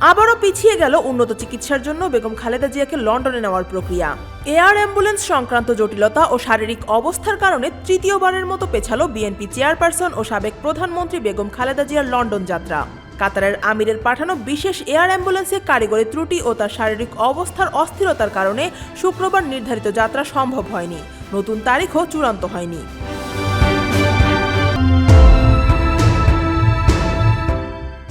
আবারও পিছিয়ে গেল উন্নত চিকিৎসার জন্য বেগম খালেদা জিয়াকে লন্ডনে নেওয়ার প্রক্রিয়া। এয়ার অ্যাম্বুলেন্স সংক্রান্ত জটিলতা ও শারীরিক অবস্থার কারণে তৃতীয়বারের মতো পেছালো বিএনপি চেয়ারপারসন ও সাবেক প্রধানমন্ত্রী বেগম খালেদা জিয়ার লন্ডন যাত্রা। কাতারের আমিরের পাঠানো বিশেষ এয়ার অ্যাম্বুলেন্সে কারিগরি ত্রুটি ও তার শারীরিক অবস্থার অস্থিরতার কারণে শুক্রবার নির্ধারিত যাত্রা সম্ভব হয়নি। নতুন তারিখও চূড়ান্ত হয়নি।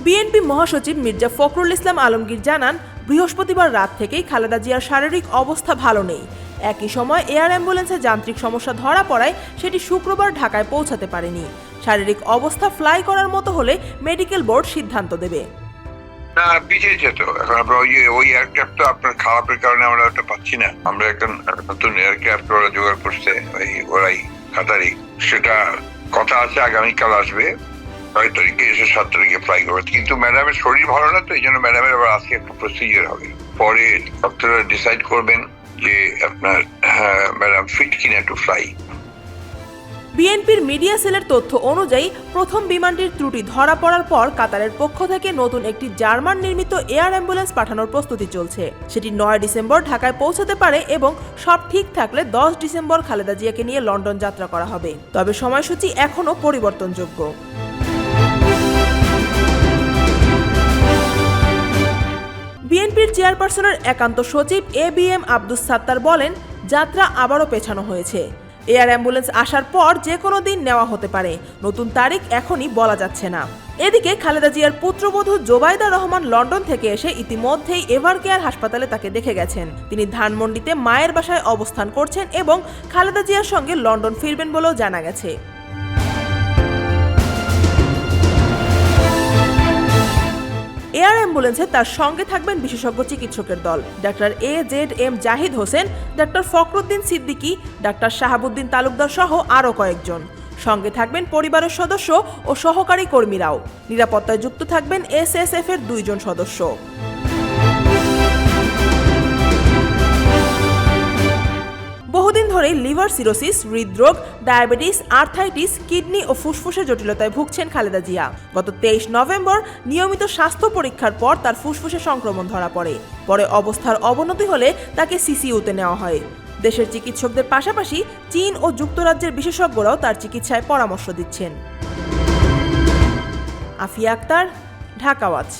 বিএনপি মহাসচিব মির্জা ফখরুল ইসলাম আলমগীর জানান, বৃহস্পতিবার রাত থেকেই খালেদা জিয়ার শারীরিক অবস্থা ভালো নেই। একই সময় এয়ার অ্যাম্বুলেন্সে যান্ত্রিক সমস্যা ধরা পড়ায় সেটি শুক্রবার ঢাকায় পৌঁছাতে পারেনি। শারীরিক অবস্থা ফ্লাই করার মতো হলে মেডিকেল বোর্ড সিদ্ধান্ত দেবে। না, পিছিয়ে যেত। এখন আমরা ওই এয়ারক্রাফট তো আপনার খারাপের কারণে আমরা ওটা পাচ্ছি না। আমরা এখন নতুন এয়ারক্রাফট ওরা জোগাড় করছে, ওরাই কাতারি। সেটা কথা আছে আগামীকাল আসবে, 6 তারিখে এসে 7 তারিখে ফ্লাই করবে। কিন্তু ম্যাডামের শরীর ভালো না, তো এই জন্য ম্যাডামের আবার আজকে একটা প্রসিজার হবে। পরে ডক্টররা ডিসাইড করবেন যে আপনার ম্যাডাম ফিট কিনা টু ফ্লাই। বিএনপির মিডিয়া সেলের তথ্য অনুযায়ী প্রথম বিমানটির ত্রুটি ধরা পড়ার পর কাতারের পক্ষ থেকে নতুন একটি জার্মান নির্মিত এয়ার অ্যাম্বুলেন্স পাঠানোর প্রস্তুতি চলছে। সেটি 9 ডিসেম্বর ঢাকায় পৌঁছাতে পারে এবং সব ঠিক থাকলে 10 ডিসেম্বর খালেদা জিয়াকে নিয়ে লন্ডন যাত্রা করা হবে। তবে সময়সূচি এখনও পরিবর্তনযোগ্য। বিএনপির চেয়ারপারসনের একান্ত সচিব এবিএম আব্দুস সাত্তার বলেন, যাত্রা আবারও পেছানো হয়েছে। এয়ার অ্যাম্বুলেন্স আসার পর যে কোনো দিন নেওয়া হতে পারে, নতুন তারিখ এখনই বলা যাচ্ছে না। এদিকে খালেদা জিয়ার পুত্রবধূ জোবাইদা রহমান লন্ডন থেকে এসে ইতিমধ্যেই এভারকেয়ার হাসপাতালে তাকে দেখে গেছেন। তিনি ধানমন্ডিতে মায়ের বাসায় অবস্থান করছেন এবং খালেদা জিয়ার সঙ্গে লন্ডন ফিরবেন বলেও জানা গেছে। এয়ার অ্যাম্বুলেন্সে তার সঙ্গে থাকবেন বিশেষজ্ঞ চিকিৎসকের দল। Doctor AZM Zahid Hossain, doctor Fakhruddin Siddiqui, doctor Shahabuddin Talukdar সহ আরও কয়েকজন। সঙ্গে থাকবেন পরিবারের সদস্য ও সহকারী কর্মীরাও। নিরাপত্তায় যুক্ত থাকবেন SSF এর 2 জন সদস্য। বহুদিন ধরেই লিভার সিরোসিস, হৃদরোগ, ডায়াবেটিস, আর্থাইটিস, কিডনি ও ফুসফুসের জটিলতায় ভুগছেন খালেদা জিয়া। গত 23 নভেম্বর নিয়মিত স্বাস্থ্য পরীক্ষার পর তার ফুসফুসে সংক্রমণ ধরা পড়ে। পরে অবস্থার অবনতি হলে তাকে CCUতে নেওয়া হয়। দেশের চিকিৎসকদের পাশাপাশি চীন ও যুক্তরাজ্যের বিশেষজ্ঞরাও তার চিকিৎসায় পরামর্শ দিচ্ছেন। আফিয়া আক্তার, ঢাকা ওয়াচ।